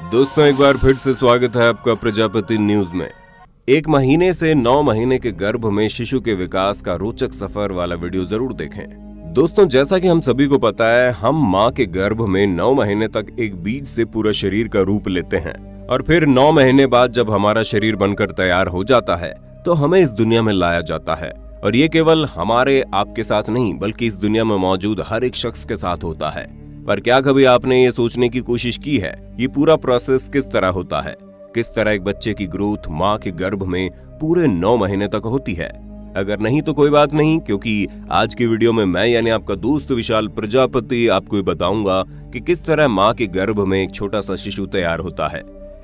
दोस्तों एक बार फिर से स्वागत है आपका प्रजापति न्यूज में। 1 महीने से 9 महीने के गर्भ में शिशु के विकास का रोचक सफर वाला वीडियो जरूर देखें। दोस्तों जैसा कि हम सभी को पता है, हम माँ के गर्भ में 9 महीने तक एक बीज से पूरा शरीर का रूप लेते हैं और फिर 9 महीने बाद जब हमारा शरीर बनकर तैयार हो जाता है तो हमें इस दुनिया में लाया जाता है। और ये केवल हमारे आपके साथ नहीं बल्कि इस दुनिया में मौजूद हर एक शख्स के साथ होता है। पर क्या कभी आपने ये सोचने की कोशिश की है ये पूरा प्रोसेस किस तरह होता है, किस तरह एक बच्चे की ग्रोथ माँ के गर्भ में पूरे 9 महीने तक होती है? अगर नहीं तो कोई बात नहीं, क्योंकि आज की वीडियो में मैं यानी आपका दोस्त विशाल प्रजापति आपको बताऊंगा कि किस तरह माँ के गर्भ में एक छोटा सा शिशु तैयार होता है।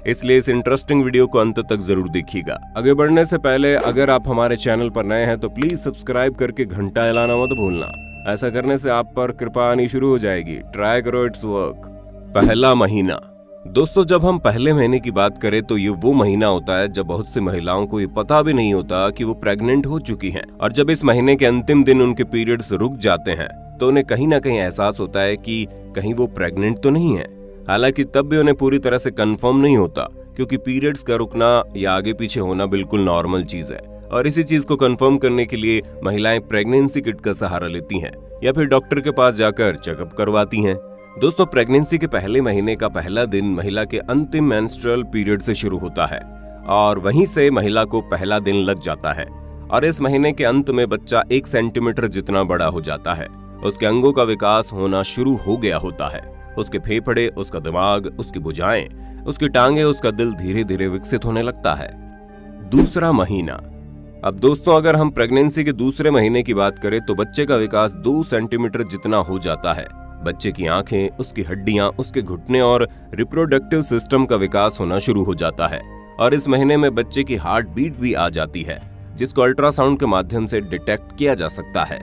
इसलिए इस इंटरेस्टिंग वीडियो को अंत तक जरूर देखिएगा। आगे बढ़ने से पहले अगर आप हमारे चैनल पर नए हैं तो प्लीज सब्सक्राइब करके घंटा हिलाना मत भूलना। ऐसा करने से आप पर कृपा आनी शुरू हो जाएगी। ट्राई करो, इट्स वर्क। पहला महीना। दोस्तों जब हम पहले महीने की बात करें तो ये वो महीना होता है जब बहुत सी महिलाओं को ये पता भी नहीं होता कि वो प्रेग्नेंट हो चुकी हैं। और जब इस महीने के अंतिम दिन उनके पीरियड्स रुक जाते हैं तो उन्हें कहीं ना कहीं एहसास होता है कि कहीं वो प्रेग्नेंट तो नहीं है। हालांकि तब भी उन्हें पूरी तरह से कंफर्म नहीं होता, क्योंकि पीरियड्स का रुकना या आगे पीछे होना बिल्कुल नॉर्मल चीज है। और इसी चीज को कंफर्म करने के लिए महिलाएं प्रेगनेंसी किट का सहारा लेती हैं या फिर डॉक्टर के पास जाकर चेकअप करवाती हैं। दोस्तों प्रेगनेंसी के पहले महीने का पहला दिन महिला के अंतिम मेंस्ट्रुअल पीरियड से शुरू होता है और वहीं से महिला को पहला दिन लग जाता है। और इस महीने के अंत में बच्चा 1 सेंटीमीटर जितना बड़ा हो जाता है। उसके अंगों का विकास होना शुरू हो गया होता है। उसके फेफड़े, उसका दिमाग, उसकी भुजाएं, उसकी टांगे, उसका दिल धीरे धीरे विकसित होने लगता है। दूसरा महीना। अब दोस्तों अगर हम प्रेगनेंसी के दूसरे महीने की बात करें तो बच्चे का विकास 2 सेंटीमीटर जितना हो जाता है। बच्चे की आंखें, उसकी हड्डियां, उसके घुटने और रिप्रोडक्टिव सिस्टम का विकास होना शुरू हो जाता है। और इस महीने में बच्चे की हार्ट बीट भी आ जाती है, जिसको अल्ट्रासाउंड के माध्यम से डिटेक्ट किया जा सकता है।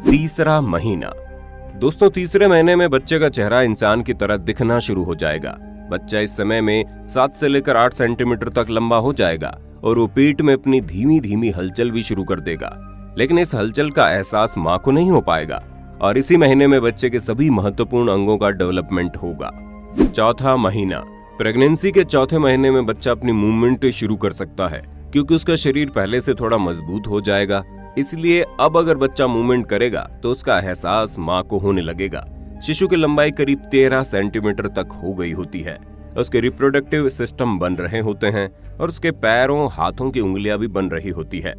तीसरा महीना। दोस्तों तीसरे महीने में बच्चे का चेहरा इंसान की तरह दिखना शुरू हो जाएगा। बच्चा इस समय में 7 से लेकर 8 सेंटीमीटर तक लंबा हो जाएगा और वो पेट में अपनी धीमी धीमी हलचल भी शुरू कर देगा। लेकिन इस हलचल का एहसास माँ को नहीं हो पाएगा। और इसी महीने में बच्चे के सभी महत्वपूर्ण अंगों का डेवलपमेंट होगा। चौथा महीना। प्रेगनेंसी के चौथे महीने में बच्चा अपनी मूवमेंट शुरू कर सकता है, क्योंकि उसका शरीर पहले से थोड़ा मजबूत हो जाएगा। इसलिए अब अगर बच्चा मूवमेंट करेगा तो उसका एहसास माँ को होने लगेगा। शिशु की लंबाई करीब 13 सेंटीमीटर तक हो गई होती है। उसके रिप्रोडक्टिव सिस्टम बन रहे होते हैं और उसके पैरों, हाथों की उंगलियां भी बन रही होती है।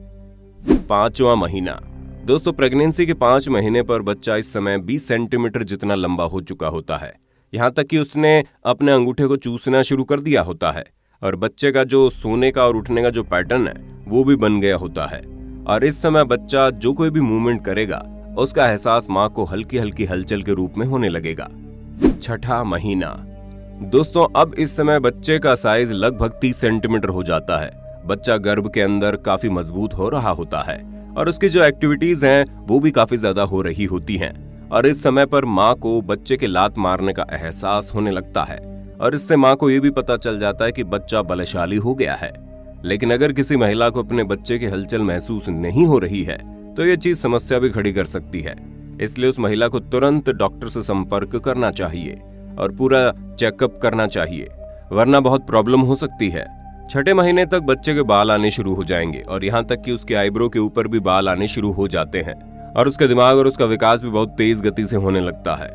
5वां महीना। दोस्तों प्रेगनेंसी के 5 महीने पर बच्चा इस समय 20 सेंटीमीटर जितना लंबा हो चुका होता है। यहाँ तक कि उसने अपने अंगूठे को चूसना शुरू कर दिया होता है और बच्चे का जो सोने का और उठने का जो पैटर्न है वो भी बन गया होता है। और इस समय बच्चा जो कोई भी मूवमेंट करेगा उसका एहसास माँ को हल्की हल्की हलचल के रूप में होने लगेगा। 6वां महीना। दोस्तों अब इस समय बच्चे का साइज लगभग 30 सेंटीमीटर हो जाता है। बच्चा गर्भ के अंदर काफी मजबूत हो रहा होता है और उसकी जो एक्टिविटीज हैं वो भी काफी ज्यादा हो रही होती हैं। और इस समय पर माँ को बच्चे के लात मारने का एहसास होने लगता है और इससे माँ को ये भी पता चल जाता है कि बच्चा बलशाली हो गया है। लेकिन अगर किसी महिला को अपने बच्चे की हलचल महसूस नहीं हो रही है तो ये चीज समस्या भी खड़ी कर सकती है। इसलिए उस महिला को तुरंत डॉक्टर से संपर्क करना चाहिए और पूरा चेकअप करना चाहिए, वरना बहुत प्रॉब्लम हो सकती है। 6ठे महीने तक बच्चे के बाल आने शुरू हो जाएंगे और यहाँ तक कि उसके आईब्रो के ऊपर भी बाल आने शुरू हो जाते हैं और उसका दिमाग और उसका विकास भी बहुत तेज गति से होने लगता है।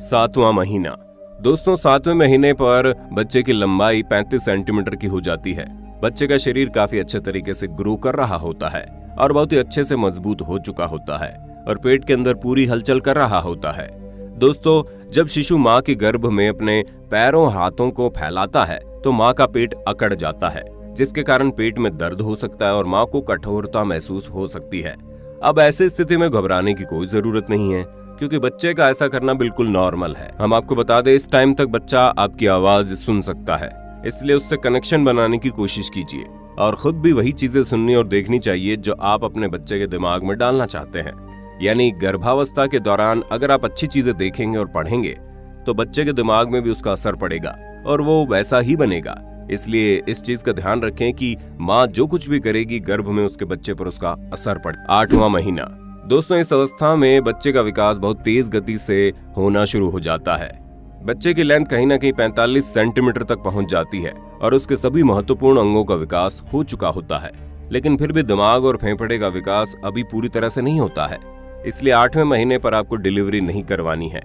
7वां महीना। दोस्तों 7वें महीने पर बच्चे की लंबाई 35 सेंटीमीटर की हो जाती है। बच्चे का शरीर काफी अच्छे तरीके से ग्रो कर रहा होता है और बहुत ही अच्छे से मजबूत हो चुका होता है और पेट के अंदर पूरी हलचल कर रहा होता है। दोस्तों जब शिशु माँ के गर्भ में अपने पैरों, हाथों को फैलाता है तो माँ का पेट अकड़ जाता है, जिसके कारण पेट में दर्द हो सकता है और माँ को कठोरता महसूस हो सकती है। अब ऐसी स्थिति में घबराने की कोई जरूरत नहीं है, क्योंकि बच्चे का ऐसा करना बिल्कुल नॉर्मल है। हम आपको बता दें इस टाइम तक बच्चा आपकी आवाज सुन सकता है, इसलिए उससे कनेक्शन बनाने की कोशिश कीजिए और खुद भी वही चीजें सुननी और देखनी चाहिए जो आप अपने बच्चे के दिमाग में डालना चाहते हैं। यानी गर्भावस्था के दौरान अगर आप अच्छी चीजें देखेंगे और पढ़ेंगे तो बच्चे के दिमाग में भी उसका असर पड़ेगा और वो वैसा ही बनेगा। इसलिए इस चीज का ध्यान रखें कि माँ जो कुछ भी करेगी गर्भ में उसके बच्चे पर उसका असर पड़े। 8वां महीना। दोस्तों इस अवस्था में बच्चे का विकास बहुत तेज गति से होना शुरू हो जाता है। बच्चे की लेंथ कहीं ना कहीं 45 सेंटीमीटर तक पहुंच जाती है और उसके सभी महत्वपूर्ण अंगों का विकास हो चुका होता है, लेकिन फिर भी दिमाग और फेफड़े का विकास अभी पूरी तरह से नहीं होता है। इसलिए 8वें महीने पर आपको डिलीवरी नहीं करवानी है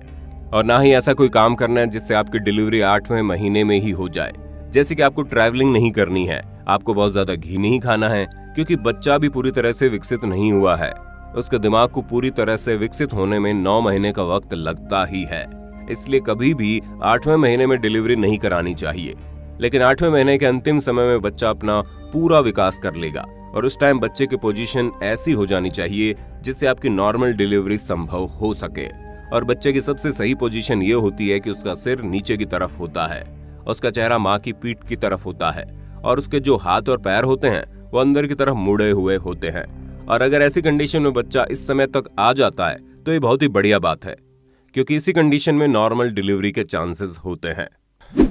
और ना ही ऐसा कोई काम करना है जिससे आपकी डिलीवरी 8वें महीने में ही हो जाए। जैसे कि आपको ट्रैवलिंग नहीं करनी है, आपको बहुत ज्यादा घी नहीं खाना है, क्योंकि बच्चा भी पूरी तरह से विकसित नहीं हुआ है। उसके दिमाग को पूरी तरह से विकसित होने में 9 महीने का वक्त लगता ही है। इसलिए कभी भी 8वें महीने में डिलीवरी नहीं करानी चाहिए। लेकिन 8वें महीने के अंतिम समय में बच्चा अपना पूरा विकास कर लेगा और उस टाइम बच्चे की पोजीशन ऐसी हो जानी चाहिए जिससे आपकी नॉर्मल डिलीवरी संभव हो सके। और बच्चे की सबसे सही पोजीशन ये होती है कि उसका सिर नीचे की तरफ होता है, उसका चेहरा माँ की पीठ की तरफ होता है और उसके जो हाथ और पैर होते हैं वो अंदर की तरफ मुड़े हुए होते हैं। और अगर ऐसी कंडीशन में बच्चा इस समय तक आ जाता है तो ये बहुत ही बढ़िया बात है, क्योंकि इसी कंडीशन में नॉर्मल डिलीवरी के चांसेस होते हैं।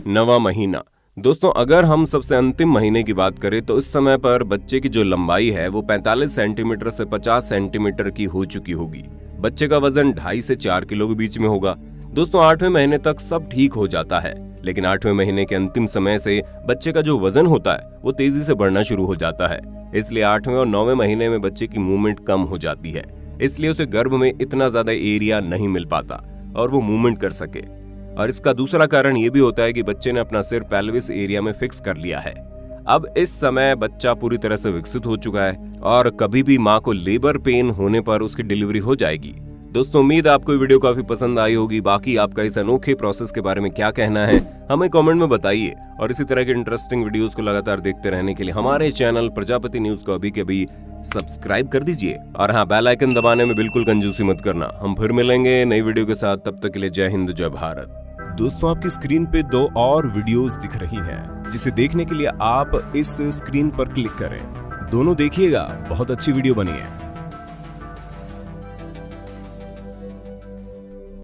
9वां महीना। दोस्तों, अगर हम सबसे अंतिम महीने की बात करें तो इस समय पर बच्चे की जो लंबाई है वो 45 सेंटीमीटर से 50 सेंटीमीटर की हो चुकी होगी। बच्चे का वजन 2.5 से 4 किलो के बीच में होगा। दोस्तों, 8वें महीने तक सब ठीक हो जाता है, लेकिन 8वें महीने के अंतिम समय से बच्चे का जो वजन होता है वो तेजी से बढ़ना शुरू हो जाता है। इसलिए 8वें और 9वें महीने में बच्चे की मूवमेंट कम हो जाती है, इसलिए उसे गर्भ में इतना ज्यादा एरिया नहीं मिल पाता और वो मूवमेंट कर सके। और इसका दूसरा कारण ये भी होता है कि बच्चे ने अपना सिर पेल्विस एरिया में फिक्स कर लिया है। अब इस समय बच्चा पूरी तरह से विकसित हो चुका है और कभी भी माँ को लेबर पेन होने पर उसकी डिलीवरी हो जाएगी। दोस्तों, उम्मीद आपको ये वीडियो काफी पसंद आई होगी। बाकी आपका इस अनोखे प्रोसेस के बारे में क्या कहना है हमें कमेंट में बताइए और इसी तरह के इंटरेस्टिंग वीडियोस को लगातार देखते रहने के लिए हमारे चैनल प्रजापति न्यूज को अभी के अभी सब्सक्राइब कर दीजिए। और हाँ, बेल आइकन दबाने में बिल्कुल कंजूसी मत करना। हम फिर मिलेंगे नई वीडियो के साथ, तब तक के लिए जय हिंद जय भारत। दोस्तों, आपकी स्क्रीन पे 2 और वीडियोस दिख रही हैं, जिसे देखने के लिए आप इस स्क्रीन पर क्लिक करें। दोनों देखिएगा, बहुत अच्छी वीडियो बनी है।